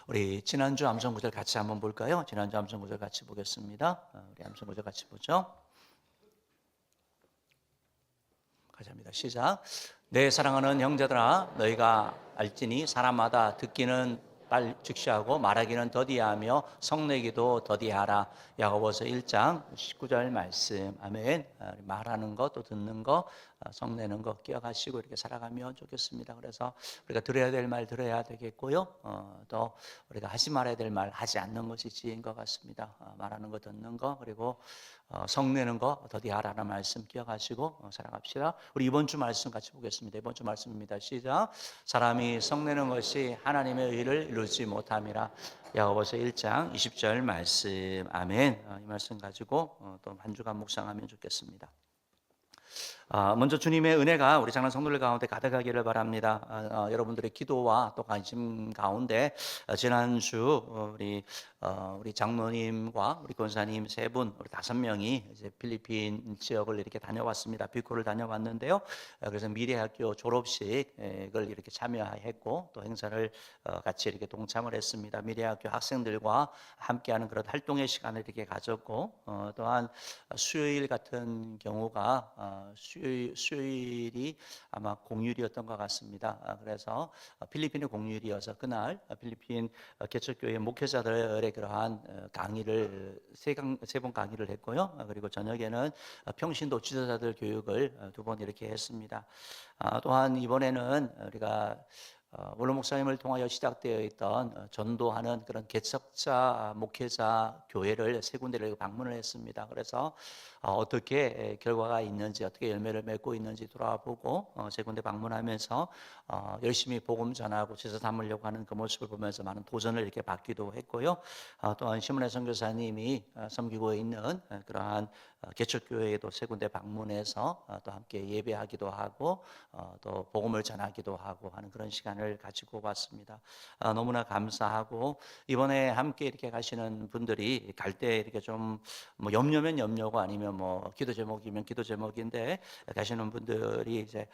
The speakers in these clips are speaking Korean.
우리 지난주 암송 구절 같이 한번 볼까요? 지난주 암송 구절 같이 보겠습니다. 우리 암송 구절 같이 보죠. 같이 합니다. 시작. 내 사랑하는 형제들아, 너희가 알지니 사람마다 듣기는 빨리 즉시하고 말하기는 더디하며 성내기도 더디하라. 야고보서 1장 19절 말씀. 아멘. 말하는 거 또 듣는 거, 성내는 거 기억하시고 이렇게 살아가면 좋겠습니다. 그래서 우리가 들어야 될 말 들어야 되겠고요. 또 우리가 하지 말아야 될 말 하지 않는 것이 지혜인 것 같습니다. 말하는 거 듣는 거 그리고 성내는 거 더디하라는 말씀 기억하시고 살아갑시다. 우리 이번 주 말씀 같이 보겠습니다. 이번 주 말씀입니다. 시작. 사람이 성내는 것이 하나님의 의를 이루지 못함이라. 야고보서 1장 20절 말씀. 아멘. 이 말씀 가지고 또 한 주간 묵상하면 좋겠습니다. 먼저 주님의 은혜가 우리 장로 성도들 가운데 가득하기를 바랍니다. 여러분들의 기도와 또 관심 가운데 지난주 우리 장로님과 우리 권사님 세 분, 우리 5명이 이제 필리핀 지역을 이렇게 다녀왔습니다. 비코를 다녀왔는데요. 그래서 미래학교 졸업식을 이렇게 참여했고 또 행사를 같이 이렇게 동참을 했습니다. 미래학교 학생들과 함께하는 그런 활동의 시간을 이렇게 가졌고 또한 수요일 같은 경우가 수요일이 아마 공휴일이었던 것 같습니다. 그래서 필리핀의 공휴일이어서 그날 필리핀 개척교회 목회자들의 그러한 강의를 세 번 강의를 했고요. 그리고 저녁에는 평신도 지도자들 교육을 2번 이렇게 했습니다. 또한 이번에는 우리가 원로 목사님을 통하여 시작되어 있던 전도하는 그런 개척자 목회자 교회를 3군데를 방문을 했습니다. 그래서 어떻게 결과가 있는지 어떻게 열매를 맺고 있는지 돌아보고 3군데 방문하면서 열심히 복음 전하고 제사 담으려고 하는 그 모습을 보면서 많은 도전을 이렇게 받기도 했고요. 또한 심은혜 선교사님이 섬기고 있는 그러한 개척교회에도 3군데 방문해서 또 함께 예배하기도 하고 또 복음을 전하기도 하고 하는 그런 시간을 가지고 왔습니다. 너무나 감사하고 이번에 함께 이렇게 가시는 분들이 갈 때 이렇게 좀 뭐 염려면 염려고 아니면 뭐 기도 제목이면 기도 제목인데 가시는 분들이 이제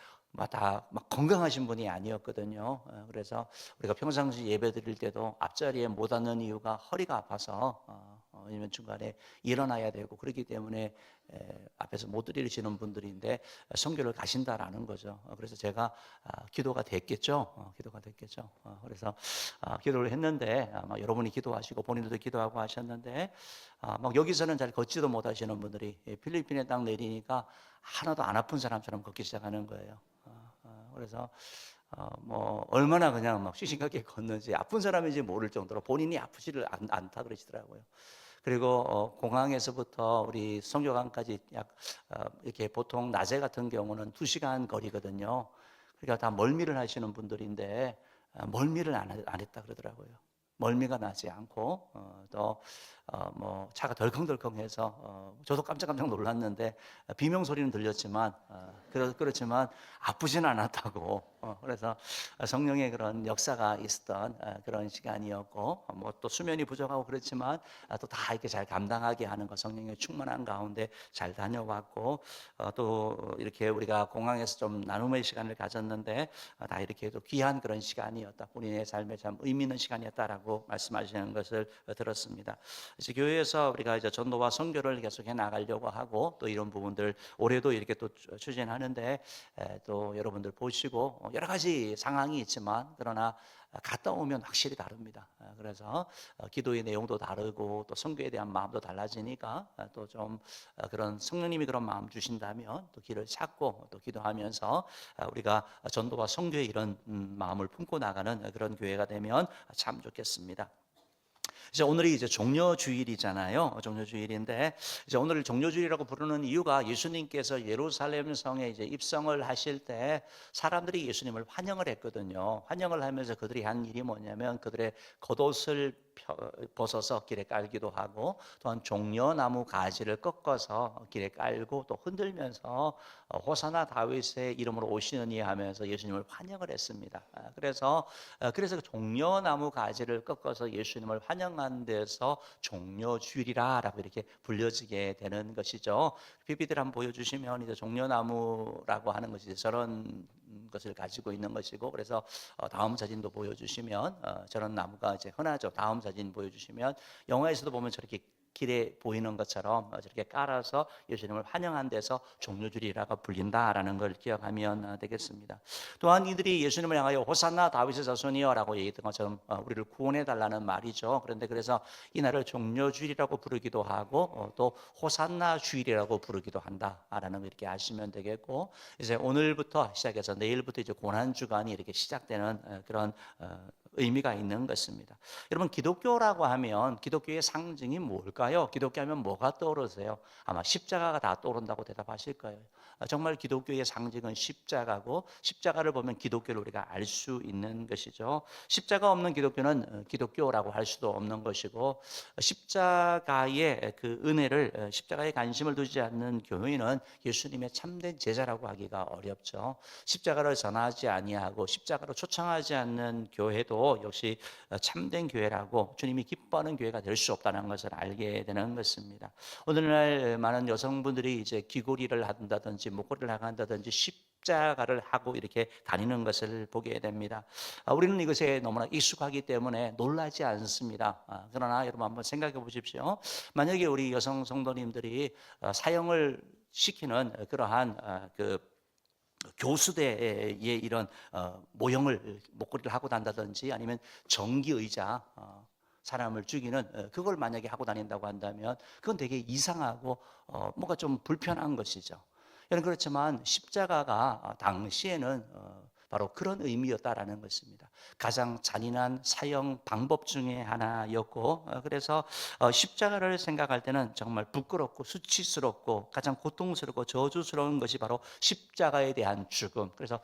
다 건강하신 분이 아니었거든요. 그래서 우리가 평상시 예배 드릴 때도 앞자리에 못 앉는 이유가 허리가 아파서 아니면 중간에 일어나야 되고 그렇기 때문에 앞에서 못 드리시는 분들인데 선교를 가신다라는 거죠. 그래서 제가 기도가 됐겠죠. 기도가 됐겠죠. 그래서 기도를 했는데 아마 여러분이 기도하시고 본인들도 기도하고 하셨는데 막 여기서는 잘 걷지도 못하시는 분들이 필리핀에 딱 내리니까 하나도 안 아픈 사람처럼 걷기 시작하는 거예요. 그래서 뭐 얼마나 그냥 막 씩씩하게 걷는지 아픈 사람인지 모를 정도로 본인이 아프지를 않다 그러시더라고요. 그리고 공항에서부터 우리 성교관까지 약 이렇게 보통 낮에 같은 경우는 2시간 거리거든요. 그러니까 다 멀미를 하시는 분들인데 멀미를 안 했다 그러더라고요. 멀미가 나지 않고 또 뭐 차가 덜컹덜컹해서 저도 깜짝깜짝 놀랐는데 비명 소리는 들렸지만 그렇지만 아프지는 않았다고. 그래서 성령의 그런 역사가 있었던 그런 시간이었고 뭐 또 수면이 부족하고 그렇지만 또 다 이렇게 잘 감당하게 하는 거 성령의 충만한 가운데 잘 다녀왔고 또 이렇게 우리가 공항에서 좀 나눔의 시간을 가졌는데 다 이렇게 또 귀한 그런 시간이었다. 본인의 삶에 참 의미 있는 시간이었다라고 말씀하시는 것을 들었습니다. 이제 교회에서 우리가 이제 전도와 선교를 계속해 나가려고 하고 또 이런 부분들 올해도 이렇게 또 추진하는데 또 여러분들 보시고 여러 가지 상황이 있지만 그러나 갔다 오면 확실히 다릅니다. 그래서 기도의 내용도 다르고 또 선교에 대한 마음도 달라지니까 또 좀 그런 성령님이 그런 마음 주신다면 또 길을 찾고 또 기도하면서 우리가 전도와 선교의 이런 마음을 품고 나가는 그런 교회가 되면 참 좋겠습니다. 이제 오늘이 이제 종려주일이잖아요. 종려주일인데 이제 오늘을 종려주일이라고 부르는 이유가 예수님께서 예루살렘 성에 이제 입성을 하실 때 사람들이 예수님을 환영을 했거든요. 환영을 하면서 그들이 한 일이 뭐냐면 그들의 겉옷을 벗어서 길에 깔기도 하고 또한 종려나무 가지를 꺾어서 길에 깔고 또 흔들면서 호사나 다윗의 이름으로 오시느니 하면서 예수님을 환영을 했습니다. 그래서 그 종려나무 가지를 꺾어서 예수님을 환영한 데서 종려주일이라고 이렇게 불려지게 되는 것이죠. PPT를 한번 보여주시면 이제 종려나무라고 하는 것이 저런 것을 가지고 있는 것이고, 그래서 다음 사진도 보여주시면 저런 나무가 이제 흔하죠. 다음 사진 보여주시면 영화에서도 보면 저렇게 길에 보이는 것처럼 저렇게 깔아서 예수님을 환영한 데서 종려주리라가 불린다라는 걸 기억하면 되겠습니다. 또한 이들이 예수님을 향하여 호산나 다윗의 자손이여라고 얘기했던 것처럼 우리를 구원해 달라는 말이죠. 그런데 그래서 이날을 종려주일이라고 부르기도 하고 또 호산나 주일이라고 부르기도 한다라는 걸 이렇게 아시면 되겠고, 이제 오늘부터 시작해서 내일부터 이제 고난 주간이 이렇게 시작되는 그런 의미가 있는 것입니다. 여러분, 기독교라고 하면 기독교의 상징이 뭘까요? 기독교하면 뭐가 떠오르세요? 아마 십자가가 다 떠오른다고 대답하실 거예요. 정말 기독교의 상징은 십자가고, 십자가를 보면 기독교를 우리가 알 수 있는 것이죠. 십자가 없는 기독교는 기독교라고 할 수도 없는 것이고, 십자가의 그 은혜를, 십자가에 관심을 두지 않는 교회는 예수님의 참된 제자라고 하기가 어렵죠. 십자가를 전하지 아니하고 십자가로 초청하지 않는 교회도 역시 참된 교회라고, 주님이 기뻐하는 교회가 될 수 없다는 것을 알게 되는 것입니다. 오늘날 많은 여성분들이 이제 귀걸이를 한다든지 목걸이를 한다든지 십자가를 하고 이렇게 다니는 것을 보게 됩니다. 우리는 이것에 너무나 익숙하기 때문에 놀라지 않습니다. 그러나 여러분 한번 생각해 보십시오. 만약에 우리 여성 성도님들이 사형을 시키는 그러한 그 교수대의 이런 모형을 목걸이를 하고 다닌다든지, 아니면 전기의자, 사람을 죽이는 그걸 만약에 하고 다닌다고 한다면 그건 되게 이상하고 뭔가 좀 불편한 것이죠. 여러분, 그렇지만 십자가가 당시에는 바로 그런 의미였다라는 것입니다. 가장 잔인한 사형 방법 중에 하나였고, 그래서 십자가를 생각할 때는 정말 부끄럽고 수치스럽고 가장 고통스럽고 저주스러운 것이 바로 십자가에 대한 죽음. 그래서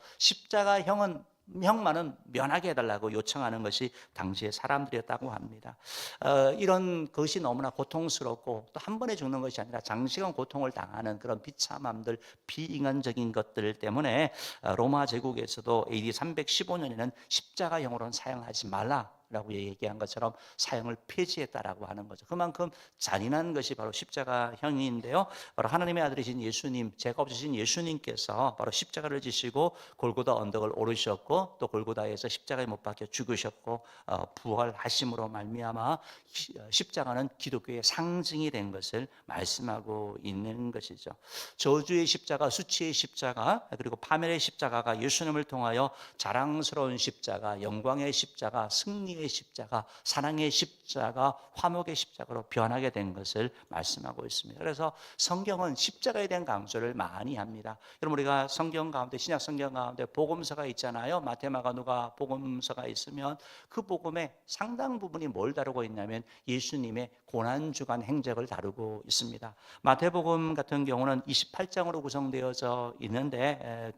형만은 면하게 해달라고 요청하는 것이 당시의 사람들이었다고 합니다. 이런 것이 너무나 고통스럽고 또 한 번에 죽는 것이 아니라 장시간 고통을 당하는 그런 비참함들, 비인간적인 것들 때문에 로마 제국에서도 AD 315년에는 십자가형으로는 사용하지 말라라고 얘기한 것처럼 사형을 폐지했다라고 하는 거죠. 그만큼 잔인한 것이 바로 십자가형인데요. 바로 하나님의 아들이신 예수님, 죄가 없으신 예수님께서 바로 십자가를 지시고 골고다 언덕을 오르셨고, 또 골고다에서 십자가에 못 박혀 죽으셨고 부활하심으로 말미암아 십자가는 기독교의 상징이 된 것을 말씀하고 있는 것이죠. 저주의 십자가, 수치의 십자가, 그리고 파멸의 십자가가 예수님을 통하여 자랑스러운 십자가, 영광의 십자가, 승리의 십자가, 사랑의 십자가, 화목의 십자가로 변하게 된 것을 말씀하고 있습니다. 그래서 성경은 십자가에 대한 강조를 많이 합니다. 여러분, 우리가 성경 가운데, 신약 성경 가운데 복음서가 있잖아요. 마태, 마가, 누가 복음서가 있으면 그 복음의 상당 부분이 뭘 다루고 있냐면 예수님의 고난주간 행적을 다루고 있습니다. 마태복음 같은 경우는 28장으로 구성되어져 있는데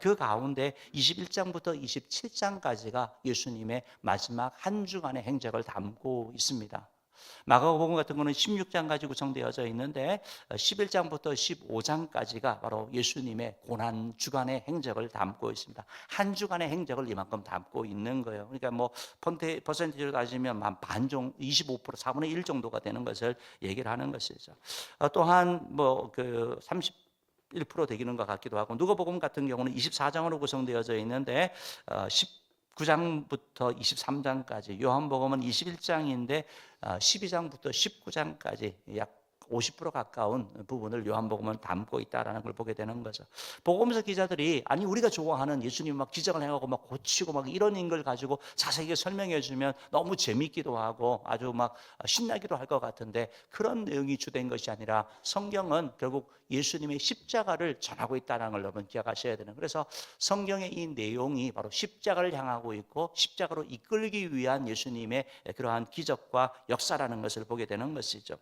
그 가운데 21장부터 27장까지가 예수님의 마지막 한 주간의 행적을 담고 있습니다. 마가복음 같은 거는 16장까지 구성되어져 있는데 11장부터 15장까지가 바로 예수님의 고난 주간의 행적을 담고 있습니다. 한 주간의 행적을 이만큼 담고 있는 거예요. 그러니까 뭐 퍼센티지로 따지면 반 정도, 25%, 4분의 1 정도가 되는 것을 얘기를 하는 것이죠. 또한 뭐 그 1% 되기는 것 같기도 하고, 누가복음 같은 경우는 24장으로 구성되어져 있는데 19장부터 23장까지, 요한복음은 21장인데 12장부터 19장까지 약 50% 가까운 부분을 요한복음은 담고 있다라는 걸 보게 되는 거죠. 복음서 기자들이 아니 우리가 좋아하는 예수님 막 기적을 행하고 막 고치고 막 이런 걸 가지고 자세하게 설명해 주면 너무 재밌기도 하고 아주 막 신나기도 할 것 같은데, 그런 내용이 주된 것이 아니라 성경은 결국 예수님의 십자가를 전하고 있다는 걸 여러분 기억하셔야 되는. 그래서 성경의 이 내용이 바로 십자가를 향하고 있고 십자가로 이끌기 위한 예수님의 그러한 기적과 역사라는 것을 보게 되는 것이죠.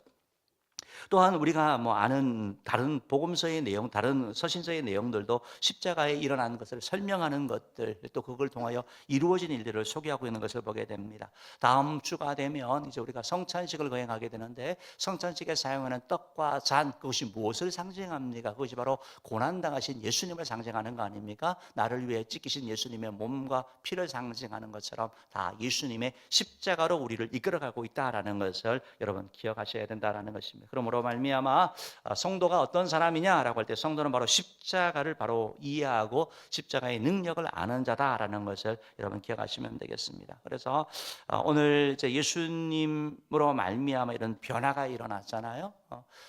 또한 우리가 뭐 아는 다른 복음서의 내용, 다른 서신서의 내용들도 십자가에 일어난 것을 설명하는 것들, 또 그걸 통하여 이루어진 일들을 소개하고 있는 것을 보게 됩니다. 다음 주가 되면 이제 우리가 성찬식을 거행하게 되는데, 성찬식에 사용하는 떡과 잔, 그것이 무엇을 상징합니까? 그것이 바로 고난당하신 예수님을 상징하는 거 아닙니까? 나를 위해 찢기신 예수님의 몸과 피를 상징하는 것처럼 다 예수님의 십자가로 우리를 이끌어가고 있다라는 것을 여러분 기억하셔야 된다라는 것입니다. 그럼 십자가로 말미암아 성도가 어떤 사람이냐라고 할 때 성도는 바로 십자가를 바로 이해하고 십자가의 능력을 아는 자다라는 것을 여러분 기억하시면 되겠습니다. 그래서 오늘 이제 예수님으로 말미암아 이런 변화가 일어났잖아요.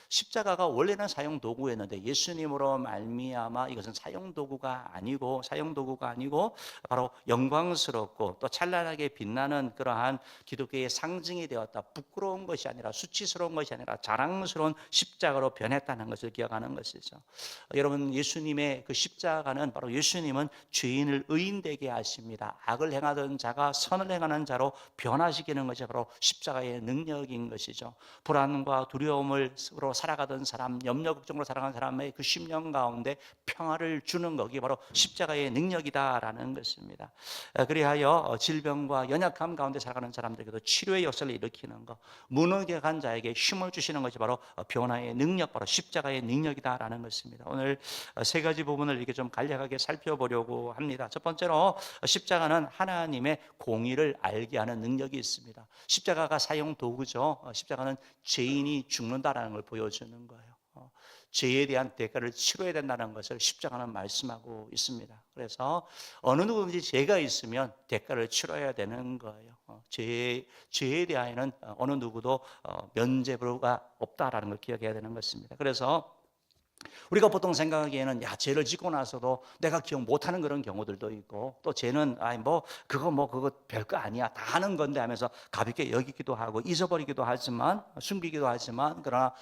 십자가가 원래는 사용 도구였는데 예수님으로 말미암아 이것은 사용 도구가 아니고 바로 영광스럽고 또 찬란하게 빛나는 그러한 기독교의 상징이 되었다. 부끄러운 것이 아니라 수치스러운 것이 아니라 자랑스러운 십자가로 변했다는 것을 기억하는 것이죠. 여러분, 예수님의 그 십자가는 바로 예수님은 죄인을 의인되게 하십니다. 악을 행하던 자가 선을 행하는 자로 변화시키는 것이 바로 십자가의 능력인 것이죠. 불안과 두려움으로 살아가던 사람, 염려 걱정으로 살아가는 사람의 그 10년 가운데 평화를 주는 것이 바로 십자가의 능력이다라는 것입니다. 그리하여 질병과 연약함 가운데 살아가는 사람들에게도 치료의 역사를 일으키는 것, 무너져 간 자에게 힘을 주시는 것이 바로 변화의 능력, 바로 십자가의 능력이다라는 것입니다. 오늘 세 가지 부분을 이렇게 좀 간략하게 살펴보려고 합니다. 첫 번째로 십자가는 하나님의 공의를 알게 하는 능력이 있습니다. 십자가가 사용 도구죠. 십자가는 죄인이 죽는다라는 걸 보여주는 거예요. 죄에 대한 대가를 치러야 된다는 것을 십자가는 말씀하고 있습니다. 그래서 어느 누구든지 죄가 있으면 대가를 치러야 되는 거예요. 죄에 대하여는 어느 누구도 면죄부가 없다라는 걸 기억해야 되는 것입니다. 그래서 우리가 보통 생각하기에는 죄를 짓고 나서도 내가 기억 못하는 그런 경우들도 있고, 또 죄는 그거 별거 아니야, 다 하는 건데 하면서 가볍게 여기기도 하고 잊어버리기도 하지만, 숨기기도 하지만, 그러나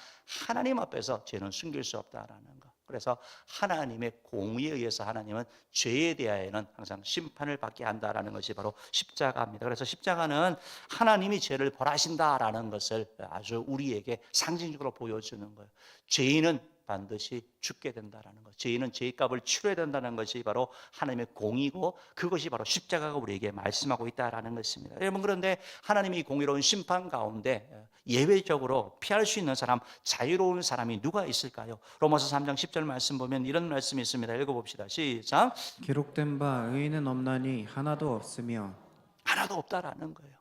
하나님 앞에서 죄는 숨길 수 없다라는 거. 그래서 하나님의 공의에 의해서 하나님은 죄에 대하여는 항상 심판을 받게 한다라는 것이 바로 십자가입니다. 그래서 십자가는 하나님이 죄를 벌하신다라는 것을 아주 우리에게 상징적으로 보여주는 거예요. 죄인은 반드시 죽게 된다는 것, 죄인은 죄값을 치러야 된다는 것이 바로 하나님의 공의고, 그것이 바로 십자가가 우리에게 말씀하고 있다는 것입니다. 여러분, 그런데 하나님이 공의로운 심판 가운데 예외적으로 피할 수 있는 사람, 자유로운 사람이 누가 있을까요? 로마서 3장 10절 말씀 보면 이런 말씀이 있습니다. 읽어봅시다. 시작. 기록된 바 의인은 없나니 하나도 없으며. 하나도 없다라는 거예요.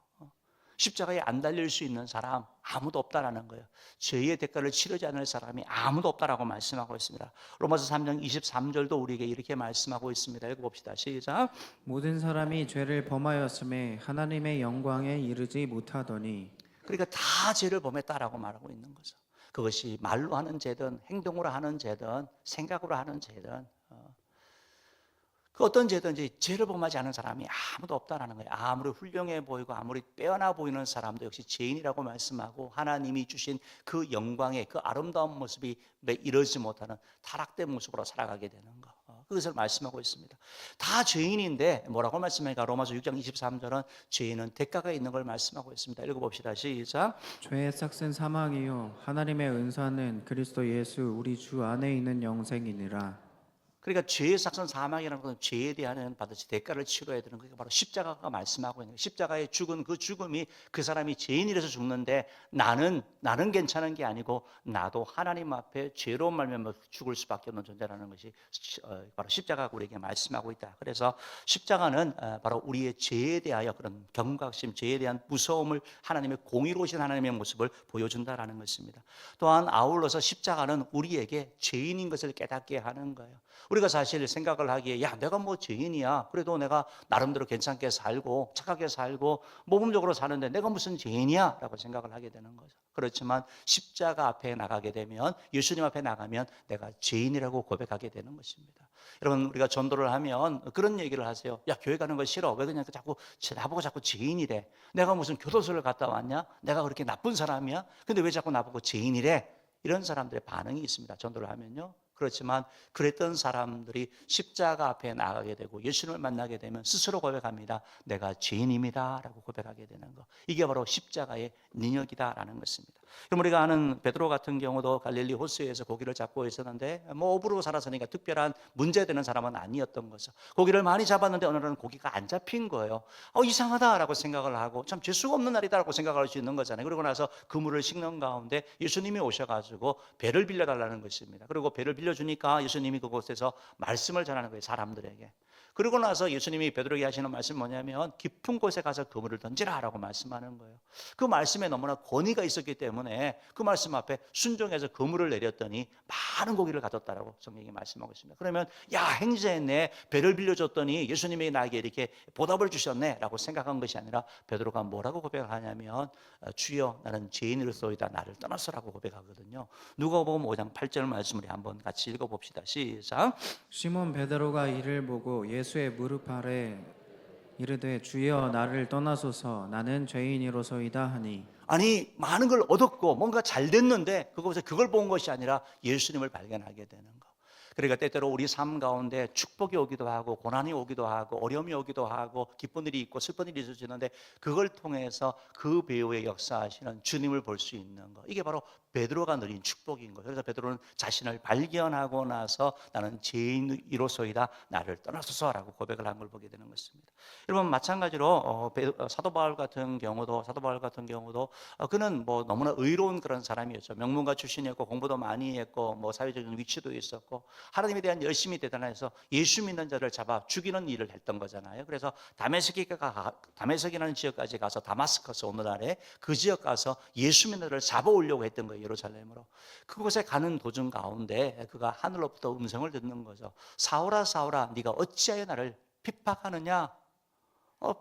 십자가에 안 달릴 수 있는 사람 아무도 없다라는 거예요. 죄의 대가를 치르지 않을 사람이 아무도 없다라고 말씀하고 있습니다. 로마서 3장 23절도 우리에게 이렇게 말씀하고 있습니다. 읽어봅시다. 시작. 모든 사람이 죄를 범하였음에 하나님의 영광에 이르지 못하더니. 그러니까 다 죄를 범했다라고 말하고 있는 거죠. 그것이 말로 하는 죄든 행동으로 하는 죄든 생각으로 하는 죄든 그 어떤 죄든지 죄를 범하지 않은 사람이 아무도 없다라는 거예요. 아무리 훌륭해 보이고 아무리 빼어나 보이는 사람도 역시 죄인이라고 말씀하고, 하나님이 주신 그 영광의 그 아름다운 모습이 이루지 못하는 타락된 모습으로 살아가게 되는 거, 그것을 말씀하고 있습니다. 다 죄인인데 뭐라고 말씀하니까 로마서 6장 23절은 죄인은 대가가 있는 걸 말씀하고 있습니다. 읽어봅시다. 시작. 죄의 삭은 사망이요 하나님의 은사는 그리스도 예수 우리 주 안에 있는 영생이니라. 그러니까 죄의 삭은 사망이라는 것은 죄에 대한 반드시 대가를 치러야 되는 거예요. 바로 십자가가 말씀하고 있는 거예요. 십자가에 죽은 그 죽음이, 그 사람이 죄인이라서 죽는데 나는 괜찮은 게 아니고 나도 하나님 앞에 죄로 말미암아 죽을 수밖에 없는 존재라는 것이 바로 십자가가 우리에게 말씀하고 있다. 그래서 십자가는 바로 우리의 죄에 대하여 그런 경각심, 죄에 대한 무서움을, 하나님의 공의로우신 하나님의 모습을 보여준다라는 것입니다. 또한 아울러서 십자가는 우리에게 죄인인 것을 깨닫게 하는 거예요. 우리가 사실 생각을 하기에 내가 뭐 죄인이야, 그래도 내가 나름대로 괜찮게 살고 착하게 살고 모범적으로 사는데 내가 무슨 죄인이야 라고 생각을 하게 되는 거죠. 그렇지만 십자가 앞에 나가게 되면, 예수님 앞에 나가면 내가 죄인이라고 고백하게 되는 것입니다. 여러분, 우리가 전도를 하면 그런 얘기를 하세요. 교회 가는 거 싫어. 왜 그냥 나보고 자꾸 죄인이래. 내가 무슨 교도소를 갔다 왔냐? 내가 그렇게 나쁜 사람이야? 근데 왜 자꾸 나보고 죄인이래? 이런 사람들의 반응이 있습니다. 전도를 하면요. 그렇지만 그랬던 사람들이 십자가 앞에 나가게 되고 예수님을 만나게 되면 스스로 고백합니다. 내가 죄인입니다 라고 고백하게 되는 것, 이게 바로 십자가의 능력이다라는 것입니다. 그럼 우리가 아는 베드로 같은 경우도 갈릴리 호수에서 고기를 잡고 있었는데 어부로 살아서니까 특별한 문제되는 사람은 아니었던 거죠. 고기를 많이 잡았는데 어느 날은 고기가 안 잡힌 거예요. 이상하다라고 생각을 하고, 참 재수가 없는 날이다라고 생각할 수 있는 거잖아요. 그러고 나서 그물을 싣는 가운데 예수님이 오셔가지고 배를 빌려달라는 것입니다. 그리고 배를 빌려 빌려주니까 예수님이 그곳에서 말씀을 전하는 거예요, 사람들에게. 그러고 나서 예수님이 베드로에게 하시는 말씀이 뭐냐면 깊은 곳에 가서 그물을 던지라 라고 말씀하는 거예요. 그 말씀에 너무나 권위가 있었기 때문에 그 말씀 앞에 순종해서 그물을 내렸더니 많은 고기를 가졌다라고 성경이 말씀하고 있습니다. 그러면 야, 행제했네, 배를 빌려줬더니 예수님이 나에게 이렇게 보답을 주셨네 라고 생각한 것이 아니라 베드로가 뭐라고 고백을 하냐면 주여 나는 죄인으로서이다, 나를 떠나서라고 고백하거든요. 누가복음 5장 8절 말씀을 한번 같이 읽어봅시다. 시작. 시몬 베드로가 이를 보고 예수의 무릎 아래 이르되 주여 나를 떠나소서 나는 죄인이로소이다 하니. 아니, 많은 걸 얻었고 뭔가 잘 됐는데 그것에 그걸 본 것이 아니라 예수님을 발견하게 되는 거. 그러니까 때때로 우리 삶 가운데 축복이 오기도 하고 고난이 오기도 하고 어려움이 오기도 하고 기쁜 일이 있고 슬픈 일이 있어지는데 그걸 통해서 그 배후에 역사하시는 주님을 볼 수 있는 거, 이게 바로 베드로가 누린 축복인 거예요. 그래서 베드로는 자신을 발견하고 나서 나는 죄인이로소이다, 나를 떠나소서라고 고백을 한 걸 보게 되는 것입니다. 여러분, 마찬가지로 사도 바울 같은 경우도 그는 뭐 너무나 의로운 그런 사람이었죠. 명문가 출신이었고 공부도 많이 했고 뭐 사회적인 위치도 있었고 하나님에 대한 열심이 대단해서 예수 믿는 자를 잡아 죽이는 일을 했던 거잖아요. 그래서 다메섹이라는 지역까지 가서, 다마스커스 오늘날에 그 지역 가서 예수 믿는 자를 잡아오려고 했던 거예요, 예루살렘으로. 그곳에 가는 도중 가운데 그가 하늘로부터 음성을 듣는 거죠. 사울아 사울아 네가 어찌하여 나를 핍박하느냐.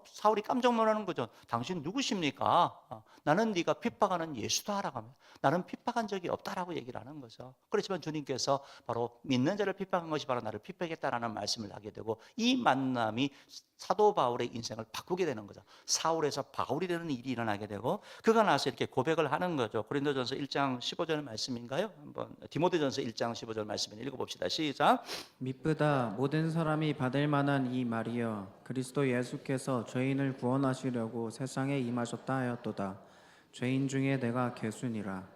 사울이 깜짝 놀라는 거죠. 당신 누구십니까? 나는 네가 핍박하는 예수다라고 합니다. 나는 핍박한 적이 없다라고 얘기를 하는 거죠. 그렇지만 주님께서 바로 믿는 자를 핍박한 것이 바로 나를 핍박했다라는 말씀을 하게 되고, 이 만남이 사도 바울의 인생을 바꾸게 되는 거죠. 사울에서 바울이 되는 일이 일어나게 되고, 그가 나서 이렇게 고백을 하는 거죠. 고린도전서 1장 15절 말씀인가요? 한번 디모데전서 1장 15절 말씀 읽어봅시다. 시작. 미쁘다 모든 사람이 받을 만한 이 말이여 그리스도 예수께서 죄인을 구원하시려고 세상에 임하셨다 하였도다. 죄인 중에 내가 개순이라.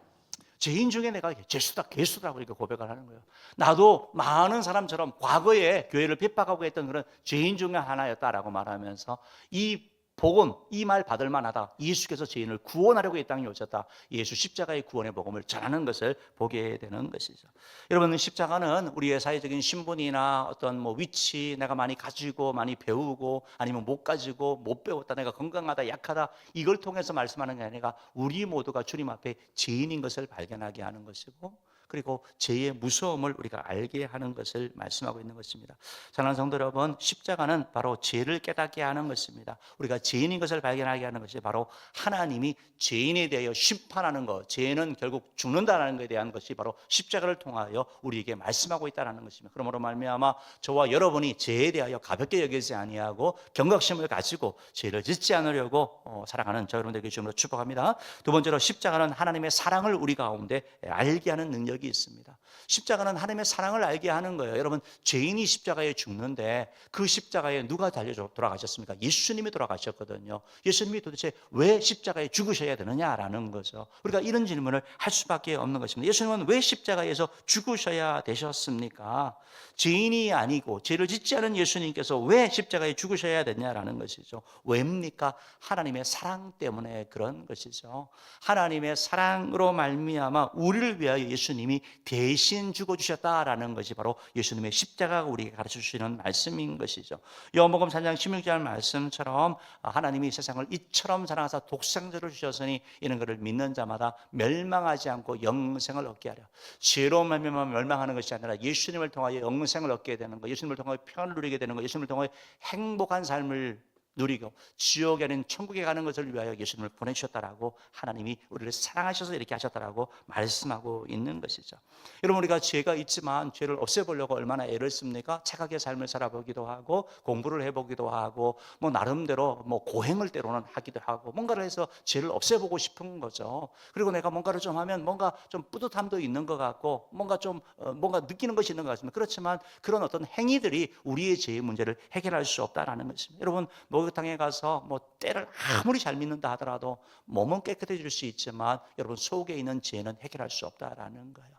죄인 중에 내가 죄수다, 개수다라고 이렇게 고백을 하는 거예요. 나도 많은 사람처럼 과거에 교회를 핍박하고 했던 그런 죄인 중에 하나였다라고 말하면서 이 복음, 이 말 받을 만하다. 예수께서 죄인을 구원하려고 이 땅에 오셨다. 예수 십자가의 구원의 복음을 전하는 것을 보게 되는 것이죠. 여러분, 십자가는 우리의 사회적인 신분이나 어떤 뭐 위치, 내가 많이 가지고 많이 배우고 아니면 못 가지고 못 배웠다, 내가 건강하다 약하다, 이걸 통해서 말씀하는 게 아니라 우리 모두가 주님 앞에 죄인인 것을 발견하게 하는 것이고, 그리고 죄의 무서움을 우리가 알게 하는 것을 말씀하고 있는 것입니다. 사랑하는 성도 여러분, 십자가는 바로 죄를 깨닫게 하는 것입니다. 우리가 죄인인 것을 발견하게 하는 것이 바로 하나님이 죄인에 대하여 심판하는 것, 죄는 결국 죽는다는 것에 대한 것이 바로 십자가를 통하여 우리에게 말씀하고 있다는 것입니다. 그러므로 말미암아 저와 여러분이 죄에 대하여 가볍게 여기지 아니하고 경각심을 가지고 죄를 짓지 않으려고 사랑하는 저 여러분들에게 주님으로 축복합니다. 두 번째로, 십자가는 하나님의 사랑을 우리 가운데 알게 하는 능력이 있습니다. 십자가는 하나님의 사랑을 알게 하는 거예요. 여러분, 죄인이 십자가에 죽는데 그 십자가에 누가 돌아가셨습니까? 예수님이 돌아가셨거든요. 예수님이 도대체 왜 십자가에 죽으셔야 되느냐라는 거죠. 우리가 이런 질문을 할 수밖에 없는 것입니다. 예수님은 왜 십자가에서 죽으셔야 되셨습니까? 죄인이 아니고 죄를 짓지 않은 예수님께서 왜 십자가에 죽으셔야 되냐라는 것이죠. 왜입니까? 하나님의 사랑 때문에 그런 것이죠. 하나님의 사랑으로 말미암아 우리를 위하여 예수님이 대신 죽어주셨다라는 것이 바로 예수님의 십자가가 우리에게 가르쳐주시는 말씀인 것이죠. 요한복음 3장 16절 말씀처럼 하나님이 세상을 이처럼 사랑하사 독생자를 주셨으니 이는 그를 믿는 자마다 멸망하지 않고 영생을 얻게 하려. 죄로 말미암아 멸망하는 것이 아니라 예수님을 통하여 영생을 얻게 되는 것, 예수님을 통하여 평안을 누리게 되는 것, 예수님을 통하여 행복한 삶을 누리고 지옥이 아닌 천국에 가는 것을 위하여 예수님을 보내주셨다라고, 하나님이 우리를 사랑하셔서 이렇게 하셨다라고 말씀하고 있는 것이죠. 여러분, 우리가 죄가 있지만 죄를 없애보려고 얼마나 애를 씁니까? 착하게 삶을 살아보기도 하고 공부를 해보기도 하고 뭐 나름대로 뭐 고행을 때로는 하기도 하고 뭔가를 해서 죄를 없애보고 싶은 거죠. 그리고 내가 뭔가를 좀 하면 뭔가 좀 뿌듯함도 있는 것 같고 뭔가 좀 뭔가 느끼는 것이 있는 것 같습니다. 그렇지만 그런 어떤 행위들이 우리의 죄의 문제를 해결할 수 없다라는 것입니다. 여러분, 목욕탕에 가서 뭐 때를 아무리 잘 믿는다 하더라도 몸은 깨끗해질 수 있지만 여러분, 속에 있는 죄는 해결할 수 없다라는 거예요.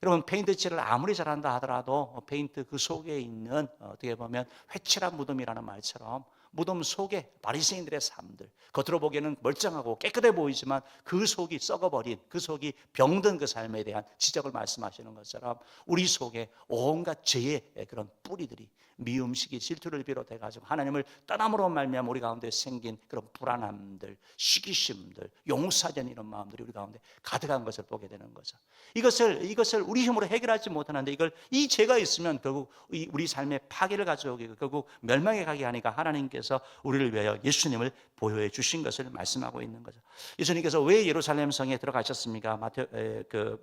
여러분, 페인트 칠을 아무리 잘한다 하더라도 페인트 그 속에 있는 어떻게 보면 회칠한 무덤이라는 말처럼 무덤 속에 바리새인들의 삶들, 겉으로 보기에는 멀쩡하고 깨끗해 보이지만 그 속이 썩어버린, 그 속이 병든 그 삶에 대한 지적을 말씀하시는 것처럼 우리 속에 온갖 죄의 그런 뿌리들이, 미움식이, 질투를 비롯해 가지고 하나님을 떠남으로 말미암아 우리 가운데 생긴 그런 불안함들, 시기심들, 용사전 이런 마음들이 우리 가운데 가득한 것을 보게 되는 거죠. 이것을 우리 힘으로 해결하지 못하는데, 이 죄가 있으면 결국 우리 삶의 파괴를 가져오게, 결국 멸망에 가게 하니까 하나님께서 우리를 위하여 예수님을 보여해 주신 것을 말씀하고 있는 거죠. 예수님께서 왜 예루살렘 성에 들어가셨습니까?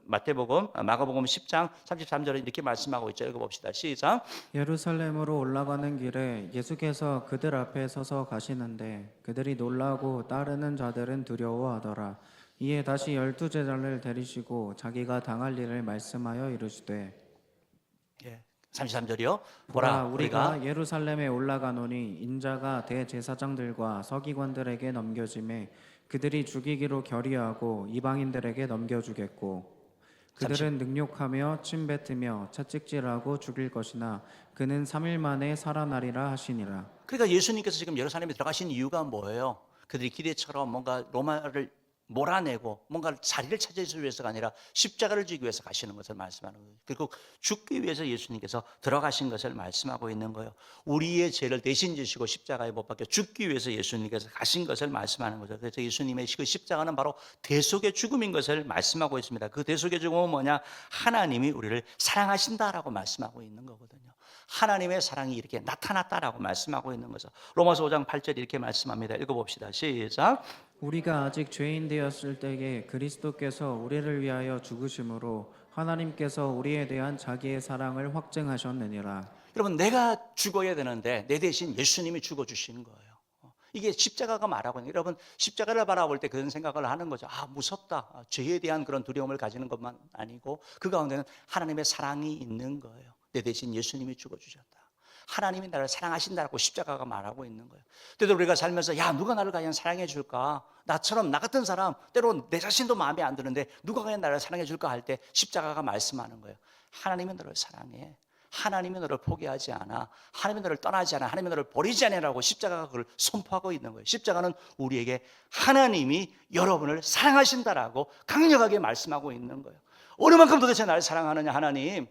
마태복음, 마가복음 10장 33절에 이렇게 말씀하고 있죠. 읽어봅시다. 시작. 예루살렘으로 올라가는 길에 예수께서 그들 앞에 서서 가시는데 그들이 놀라고 따르는 자들은 두려워하더라. 이에 다시 12제자를 데리시고 자기가 당할 일을 말씀하여 이르시되 33절이요. 보라 우리가 예루살렘에 올라가노니 인자가 대제사장들과 서기관들에게 넘겨짐에 그들이 죽이기로 결의하고 이방인들에게 넘겨주겠고 그들은 능욕하며 침뱉으며 채찍질하고 죽일 것이나 그는 3일 만에 살아나리라 하시니라. 그러니까 예수님께서 지금 예루살렘에 들어가신 이유가 뭐예요? 그들이 기대처럼 뭔가 로마를 몰아내고 뭔가 자리를 찾기 위해서가 아니라 십자가를 지기 위해서 가시는 것을 말씀하는 거예요. 그리고 죽기 위해서 예수님께서 들어가신 것을 말씀하고 있는 거예요. 우리의 죄를 대신 지시고 십자가에 못 박혀 죽기 위해서 예수님께서 가신 것을 말씀하는 거죠. 그래서 예수님의 그 십자가는 바로 대속의 죽음인 것을 말씀하고 있습니다. 그 대속의 죽음은 뭐냐? 하나님이 우리를 사랑하신다라고 말씀하고 있는 거거든요. 하나님의 사랑이 이렇게 나타났다라고 말씀하고 있는 거죠. 로마서 5장 8절 이렇게 말씀합니다. 읽어봅시다. 시작. 우리가 아직 죄인 되었을 때에 그리스도께서 우리를 위하여 죽으심으로 하나님께서 우리에 대한 자기의 사랑을 확증하셨느니라. 여러분, 내가 죽어야 되는데 내 대신 예수님이 죽어주시는 거예요. 이게 십자가가 말하고 있는, 여러분 십자가를 바라볼 때 그런 생각을 하는 거죠. 무섭다. 죄에 대한 그런 두려움을 가지는 것만 아니고 그 가운데는 하나님의 사랑이 있는 거예요. 내 대신 예수님이 죽어주셨다. 하나님이 나를 사랑하신다고 십자가가 말하고 있는 거예요. 때로 우리가 살면서 누가 나를 과연 사랑해 줄까? 나처럼 나 같은 사람, 때로 내 자신도 마음에 안 드는데 누가 과연 나를 사랑해 줄까 할 때 십자가가 말씀하는 거예요. 하나님이 너를 사랑해. 하나님이 너를 포기하지 않아. 하나님이 너를 떠나지 않아. 하나님이 너를 버리지 않으라고 십자가가 그걸 선포하고 있는 거예요. 십자가는 우리에게 하나님이 여러분을 사랑하신다라고 강력하게 말씀하고 있는 거예요. 어느 만큼 도대체 나를 사랑하느냐 하나님.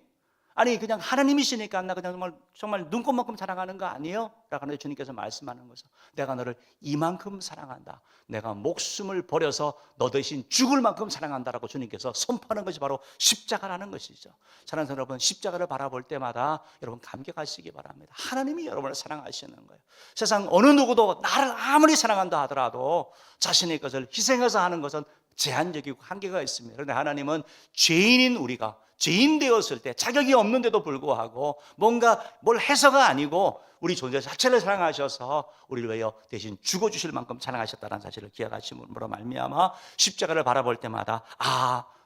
아니 그냥 하나님이시니까 나 그냥 정말 눈꽃만큼 사랑하는 거 아니에요? 라고 주님께서 말씀하는 거죠. 내가 너를 이만큼 사랑한다. 내가 목숨을 버려서 너 대신 죽을 만큼 사랑한다라고 주님께서 선포하는 것이 바로 십자가라는 것이죠. 사랑하는 여러분, 십자가를 바라볼 때마다 여러분 감격하시기 바랍니다. 하나님이 여러분을 사랑하시는 거예요. 세상 어느 누구도 나를 아무리 사랑한다 하더라도 자신의 것을 희생해서 하는 것은 제한적이고 한계가 있습니다. 그런데 하나님은 죄인인 우리가 죄인 되었을 때 자격이 없는데도 불구하고 뭔가 뭘 해서가 아니고 우리 존재 자체를 사랑하셔서 우리를 위하여 대신 죽어주실 만큼 사랑하셨다는 사실을 기억하심으로 말미암아 십자가를 바라볼 때마다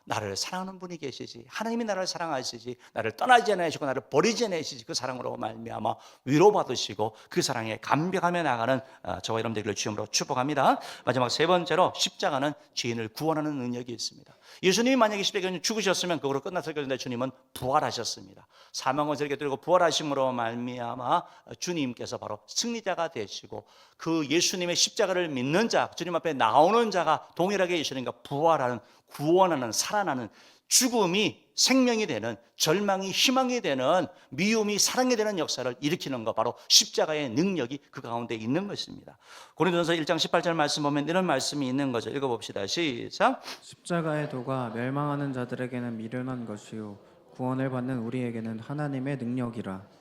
나를 사랑하는 분이 계시지, 하나님이 나를 사랑하시지, 나를 떠나지 않으시고 나를 버리지 않으시지, 그 사랑으로 말미암아 위로받으시고 그 사랑에 감격하며 나가는 저와 여러분들을 주님으로 축복합니다. 마지막 세 번째로 십자가는 죄인을 구원하는 능력이 있습니다. 예수님이 만약에 십자가에 죽으셨으면 그거로 끝났을 것인데 주님은 부활하셨습니다. 사망을 저렇게 들고 부활하심으로 말미암아 주님께서 바로 승리자가 되시고 그 예수님의 십자가를 믿는 자, 주님 앞에 나오는 자가 동일하게 예수님과 부활하는, 구원하는, 살아나는, 죽음이 생명이 되는, 절망이 희망이 되는, 미움이 사랑이 되는 역사를 일으키는 것, 바로 십자가의 능력이 그 가운데 있는 것입니다. 고린도전서 1장 18절 말씀 보면 이런 말씀이 있는 거죠. 읽어봅시다. 시작. 십자가의 도가 멸망하는 자들에게는 미련한 것이요 구원을 받는 우리에게는 하나님의 능력이라.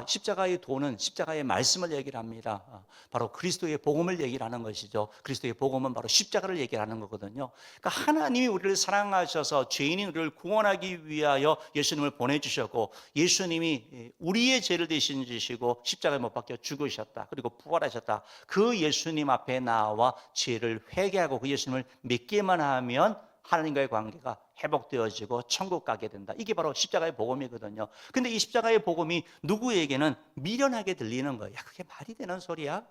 십자가의 도는 십자가의 말씀을 얘기를 합니다. 바로 그리스도의 복음을 얘기를 하는 것이죠. 그리스도의 복음은 바로 십자가를 얘기를 하는 거거든요. 그러니까 하나님이 우리를 사랑하셔서 죄인인 우리를 구원하기 위하여 예수님을 보내주셨고 예수님이 우리의 죄를 대신 지시고 십자가에 못 박혀 죽으셨다. 그리고 부활하셨다. 그 예수님 앞에 나와 죄를 회개하고 그 예수님을 믿기만 하면 하나님과의 관계가 회복되어지고 천국 가게 된다. 이게 바로 십자가의 복음이거든요. 근데 이 십자가의 복음이 누구에게는 미련하게 들리는 거예요. 그게 말이 되는 소리야?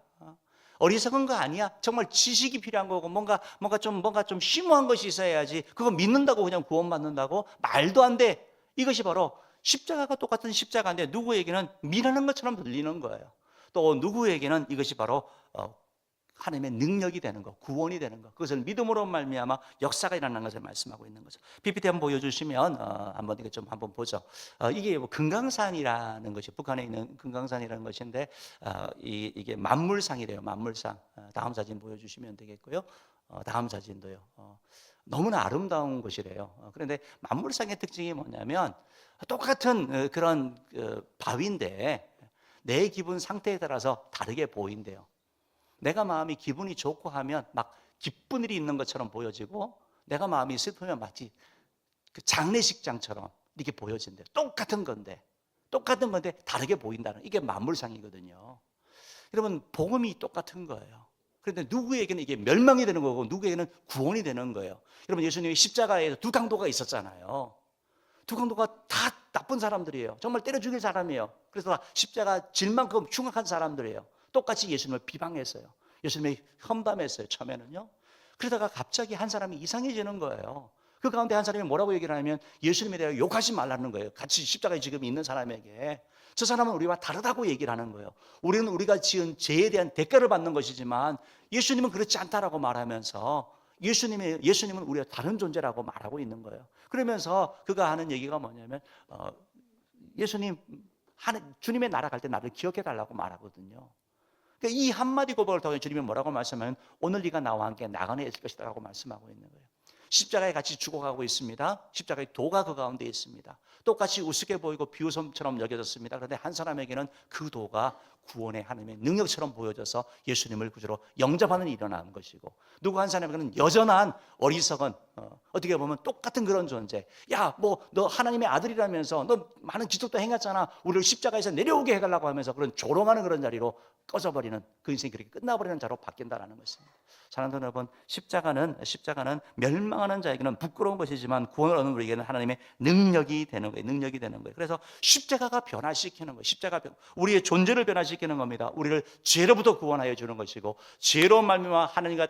어리석은 거 아니야? 정말 지식이 필요한 거고 뭔가 좀 심오한 것이 있어야지. 그거 믿는다고 그냥 구원받는다고? 말도 안 돼. 이것이 바로 십자가가 똑같은 십자가인데 누구에게는 미련한 것처럼 들리는 거예요. 또 누구에게는 이것이 바로 하나님의 능력이 되는 것, 구원이 되는 것, 그것을 믿음으로 말미암아 역사가 일어나는 것을 말씀하고 있는 거죠. PPT 한번 보여주시면 한번 이거 좀 한번 보죠. 이게 뭐 금강산이라는 것이 북한에 있는 금강산이라는 것인데 이게 만물상이래요. 만물상. 다음 사진 보여주시면 되겠고요. 다음 사진도요. 너무나 아름다운 곳이래요. 그런데 만물상의 특징이 뭐냐면 똑같은 그런 바위인데 내 기분 상태에 따라서 다르게 보인대요. 내가 마음이 기분이 좋고 하면 막 기쁜 일이 있는 것처럼 보여지고 내가 마음이 슬프면 마치 그 장례식장처럼 이렇게 보여진대요. 똑같은 건데 다르게 보인다는 이게 만물상이거든요. 여러분 복음이 똑같은 거예요. 그런데 누구에게는 이게 멸망이 되는 거고 누구에게는 구원이 되는 거예요. 여러분 예수님이 십자가에 두 강도가 있었잖아요. 두 강도가 다 나쁜 사람들이에요. 정말 때려 죽일 사람이에요. 그래서 다 십자가 질 만큼 흉악한 사람들이에요. 똑같이 예수님을 비방했어요. 예수님을 험담했어요. 처음에는요. 그러다가 갑자기 한 사람이 이상해지는 거예요. 그 가운데 한 사람이 뭐라고 얘기를 하냐면 예수님에 대해 욕하지 말라는 거예요. 같이 십자가에 지금 있는 사람에게. 저 사람은 우리와 다르다고 얘기를 하는 거예요. 우리는 우리가 지은 죄에 대한 대가를 받는 것이지만 예수님은 그렇지 않다라고 말하면서 예수님은 우리와 다른 존재라고 말하고 있는 거예요. 그러면서 그가 하는 얘기가 뭐냐면 예수님 주님의 나라 갈 때 나를 기억해 달라고 말하거든요. 그러니까 이 한마디 고백을 통해 주님이 뭐라고 말씀하면 오늘 네가 나와 함께 나그네 있을 것이다 라고 말씀하고 있는 거예요. 십자가에 같이 죽어가고 있습니다. 십자가의 도가 그 가운데 있습니다. 똑같이 우습게 보이고 비웃음처럼 여겨졌습니다. 그런데 한 사람에게는 그 도가 구원의 하나님의 능력처럼 보여져서 예수님을 구주로 영접하는 일이 일어나는 것이고 누구 한 사람에게는 여전한 어리석은 어떻게 보면 똑같은 그런 존재. 야, 뭐 너 하나님의 아들이라면서 너 많은 기적도 행했잖아. 우리를 십자가에서 내려오게 해달라고 하면서 그런 조롱하는 그런 자리로 꺼져버리는 그 인생이 그렇게 끝나버리는 자로 바뀐다는 것입니다. 사랑하는 여러분, 십자가는 멸망하는 자에게는 부끄러운 것이지만 구원을 얻는 우리에게는 하나님의 능력이 되는 거예요. 능력이 되는 거예요. 그래서 십자가가 변화시키는 거예요. 우리의 존재를 변화시키는 겁니다. 우리를 죄로부터 구원하여 주는 것이고 죄로 말미암아 하나님과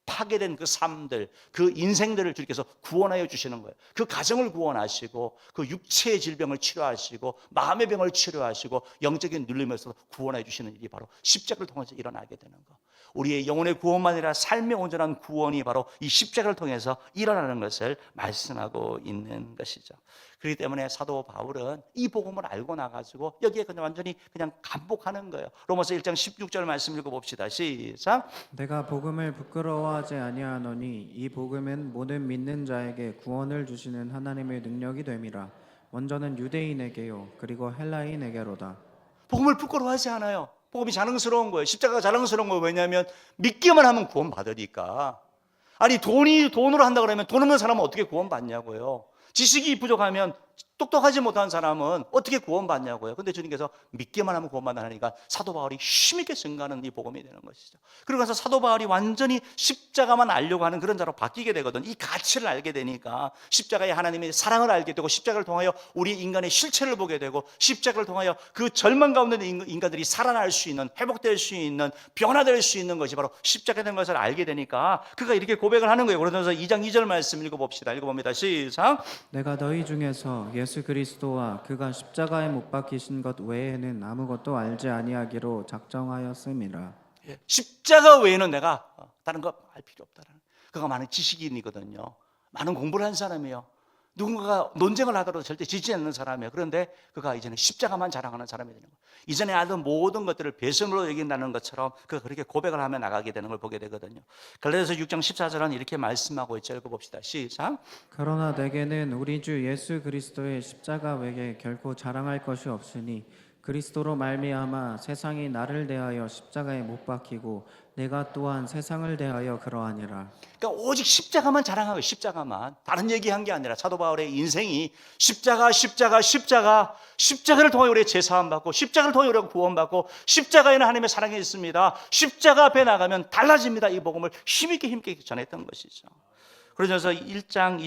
파괴된 그 삶들, 그 인생들을 주님께서 구원하여 주시는 거예요. 그 가정을 구원하시고 그 육체의 질병을 치료하시고 마음의 병을 치료하시고 영적인 눌림에서 구원하여 주시는 일이 바로 십자가를 통해서 일어나게 되는 거. 우리의 영혼의 구원만 아니라 삶의 온전한 구원이 바로 이 십자가를 통해서 일어나는 것을 말씀하고 있는 것이죠. 그렇기 때문에 사도 바울은 이 복음을 알고 나가지고 여기에 그냥 완전히 그냥 감복하는 거예요. 로마서 1장 16절 말씀 읽어봅시다. 시작. 내가 복음을 부끄러워하지 아니하노니 이 복음은 모든 믿는 자에게 구원을 주시는 하나님의 능력이 됨이라. 먼저는 유대인에게요 그리고 헬라인에게로다. 복음을 부끄러워하지 않아요. 복음이 자랑스러운 거예요. 십자가가 자랑스러운 거예요. 왜냐하면 믿기만 하면 구원 받으니까. 아니 돈으로 한다 그러면 돈 없는 사람은 어떻게 구원 받냐고요. 지식이 부족하면 똑똑하지 못한 사람은 어떻게 구원받냐고요. 근데 주님께서 믿기만 하면 구원받는다니까 사도 바울이 힘있게 증거하는 이 복음이 되는 것이죠. 그러고 나서 사도 바울이 완전히 십자가만 알려고 하는 그런 자로 바뀌게 되거든. 이 가치를 알게 되니까 십자가의 하나님의 사랑을 알게 되고 십자가를 통하여 우리 인간의 실체를 보게 되고 십자가를 통하여 그 절망 가운데 있는 인간들이 살아날 수 있는, 회복될 수 있는, 변화될 수 있는 것이 바로 십자가 된 것을 알게 되니까 그가 이렇게 고백을 하는 거예요. 그러면서 2장 2절 말씀 읽어봅시다. 읽어봅니다. 시작. 내가 너희 중에서 예수 그리스도와 그가 십자가에 못 박히신 것 외에는 아무것도 알지 아니하기로 작정하였음이라. 십자가 외에는 내가 다른 거 알 필요 없다라는. 그가 많은 지식인이거든요. 많은 공부를 한 사람이에요. 누군가가 논쟁을 하더라도 절대 지지 않는 사람이에요. 그런데 그가 이제는 십자가만 자랑하는 사람이 되는 거예요. 이전에 알던 모든 것들을 배설물로 여긴다는 것처럼 그가 그렇게 고백을 하며 나가게 되는 걸 보게 되거든요. 갈라디아서 6장 14절은 이렇게 말씀하고 있죠. 읽어봅시다. 시작. 그러나 내게는 우리 주 예수 그리스도의 십자가 외에 결코 자랑할 것이 없으니 그리스도로 말미암아 세상이 나를 대하여 십자가에 못 박히고 내가 또한 세상을 대하여 그러하니라. 그러니까 오직 십자가만 자랑하고 십자가만. 다른 얘기한 게 아니라 사도 바울의 인생이 십자가를 통해 우리의 죄사함 받고 십자가를 통해 우리가 구원받고 십자가에는 하나님의 사랑이 있습니다. 십자가 앞에 나가면 달라집니다. 이 복음을 힘있게 전했던 것이죠. 그러면서 1장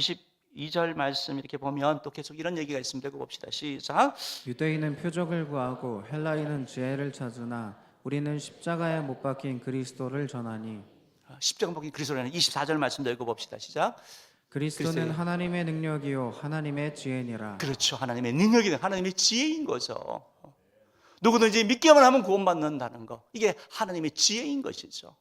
22절 말씀 이렇게 보면 또 계속 이런 얘기가 있습니다. 봅시다. 시작. 유대인은 표적을 구하고 헬라인은 지혜를 찾으나 우리는 십자가에 못 박힌 그리스도를 전하니. 십자가 못 박힌 그리스도라는 24절 말씀도 읽어봅시다. 시작. 그리스도는 하나님의 능력이요 하나님의 지혜니라. 그렇죠. 하나님의 능력이 하나님의 지혜인 거죠. 누구든지 믿기만 하면 구원받는다는 거, 이게 하나님의 지혜인 것이죠.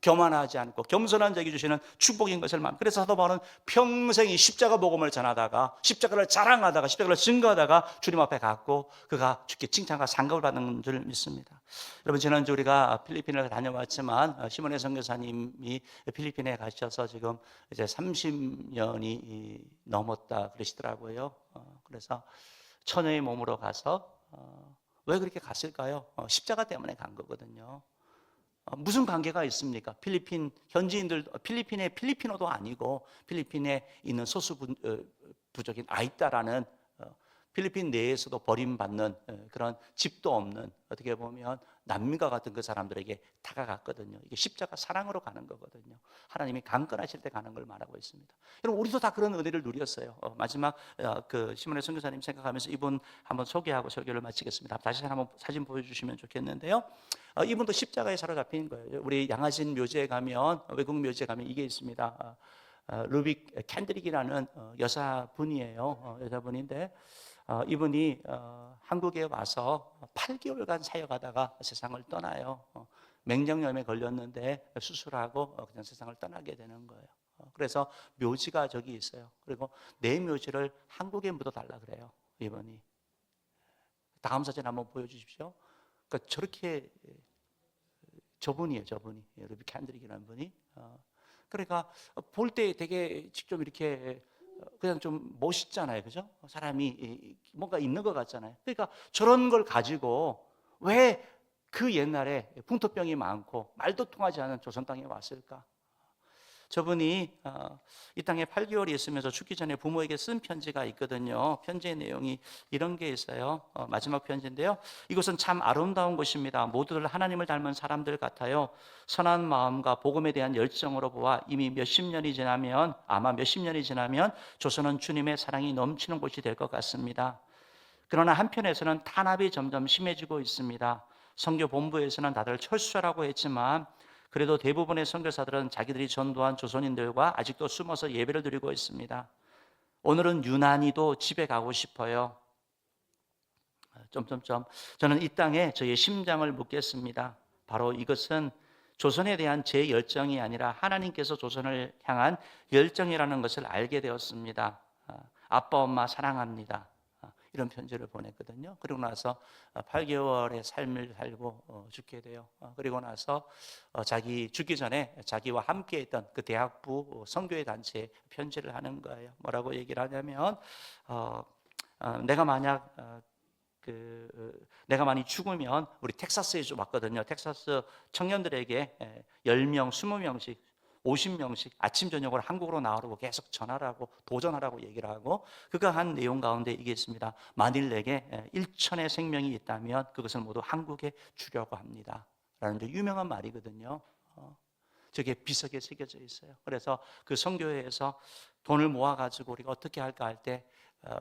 교만하지 않고 겸손한 자에게 주시는 축복인 것을 그래서 사도 바울은 평생 이 십자가 복음을 전하다가 십자가를 자랑하다가 십자가를 증거하다가 주님 앞에 갔고 그가 주께 칭찬과 상급을 받는 줄 믿습니다. 여러분, 지난주 우리가 필리핀을 다녀왔지만 시몬의 선교사님이 필리핀에 가셔서 지금 이제 30년이 넘었다 그러시더라고요. 그래서 처녀의 몸으로 가서 왜 그렇게 갔을까요? 십자가 때문에 간 거거든요. 무슨 관계가 있습니까? 필리핀 현지인들, 필리핀의 필리핀어도 아니고 필리핀에 있는 소수 부족인 아이따라는 필리핀 내에서도 버림받는 그런 집도 없는, 어떻게 보면 난민과 같은 그 사람들에게 다가갔거든요. 이게 십자가 사랑으로 가는 거거든요. 하나님이 강건하실 때 가는 걸 말하고 있습니다. 여러분, 우리도 다 그런 은혜를 누렸어요. 마지막 그 시몬의 선교사님 생각하면서 이분 한번 소개하고 설교를 마치겠습니다. 다시 한번 사진 보여주시면 좋겠는데요. 이분도 십자가에 사로잡힌 거예요. 우리 양화진 묘지에 가면, 외국 묘지에 가면 이게 있습니다. 루빅 캔드릭이라는 여자분이에요. 여자분인데 이분이 한국에 와서 8개월간 사역하다가 세상을 떠나요. 맹장염에 걸렸는데 수술하고 그냥 세상을 떠나게 되는 거예요. 그래서 묘지가 저기 있어요. 그리고 내 묘지를 한국에 묻어달라 그래요, 이분이. 다음 사진 한번 보여주십시오. 그러니까 저렇게 저분이에요, 저분이. 루빅 캔드릭이라는 분이. 그러니까 볼 때 되게 직접 이렇게 그냥 좀 멋있잖아요, 그죠? 사람이 뭔가 있는 것 같잖아요. 그러니까 저런 걸 가지고 왜 그 옛날에 풍토병이 많고 말도 통하지 않은 조선 땅에 왔을까? 저분이 이 땅에 8개월이 있으면서 죽기 전에 부모에게 쓴 편지가 있거든요. 편지의 내용이 이런 게 있어요. 마지막 편지인데요. 이곳은 참 아름다운 곳입니다. 모두들 하나님을 닮은 사람들 같아요. 선한 마음과 복음에 대한 열정으로 보아 이미 아마 몇십 년이 지나면 조선은 주님의 사랑이 넘치는 곳이 될 것 같습니다. 그러나 한편에서는 탄압이 점점 심해지고 있습니다. 선교 본부에서는 다들 철수하라고 했지만 그래도 대부분의 선교사들은 자기들이 전도한 조선인들과 아직도 숨어서 예배를 드리고 있습니다. 오늘은 유난히도 집에 가고 싶어요. 저는 이 땅에 저의 심장을 묻겠습니다. 바로 이것은 조선에 대한 제 열정이 아니라 하나님께서 조선을 향한 열정이라는 것을 알게 되었습니다. 아빠, 엄마 사랑합니다. 이런 편지를 보냈거든요. 그리고 나서 8개월의 삶을 살고 죽게 돼요. 그리고 나서 자기 죽기 전에 자기와 함께 했던 그 대학부 선교회 단체에 편지를 하는 거예요. 뭐라고 얘기를 하냐면 내가 만약 죽으면, 우리 텍사스에 좀 왔거든요. 텍사스 청년들에게 10명, 20명씩 50명씩 아침 저녁으로 한국으로 나오라고 계속 전하라고, 도전하라고 얘기를 하고, 그가 한 내용 가운데 이게 있습니다. 만일 내게 1천의 생명이 있다면 그것을 모두 한국에 주려고 합니다 라는 유명한 말이거든요. 저게 비석에 새겨져 있어요. 그래서 그 선교회에서 돈을 모아가지고 우리가 어떻게 할까 할 때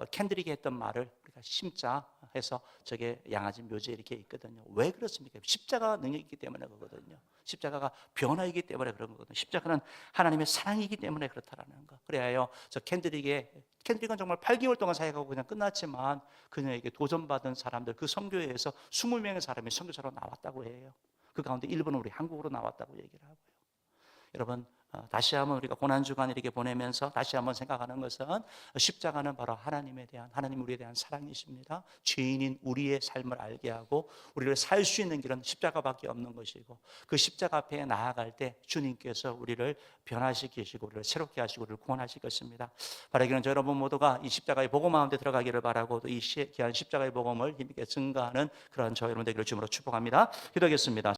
캔드릭이 했던 말을 우리가 심자 해서 저게 양화진 묘지에 이렇게 있거든요. 왜 그렇습니까? 십자가가 능력이 있기 때문에 그거거든요. 십자가가 변화이기 때문에 그런 거거든요. 십자가는 하나님의 사랑이기 때문에 그렇다라는 거. 그래요. 저 캔드릭은 정말 8개월 동안 사역하고 그냥 끝났지만 그녀에게 도전받은 사람들, 그 선교회에서 20명의 사람이 선교사로 나왔다고 해요. 그 가운데 일부는 우리 한국으로 나왔다고 얘기를 하고요. 여러분, 다시 한번 우리가 고난주간 이렇게 보내면서 다시 한번 생각하는 것은 십자가는 바로 하나님 우리에 대한 사랑이십니다. 죄인인 우리의 삶을 알게 하고 우리를 살 수 있는 길은 십자가밖에 없는 것이고, 그 십자가 앞에 나아갈 때 주님께서 우리를 변화시키시고 우리를 새롭게 하시고 우리를 구원하실 것입니다. 바라기는 저 여러분 모두가 이 십자가의 복음 가운데 들어가기를 바라고, 또 이 귀한 십자가의 복음을 힘있게 증거하는 그런 저 여러분 되기를 주님으로 축복합니다. 기도하겠습니다.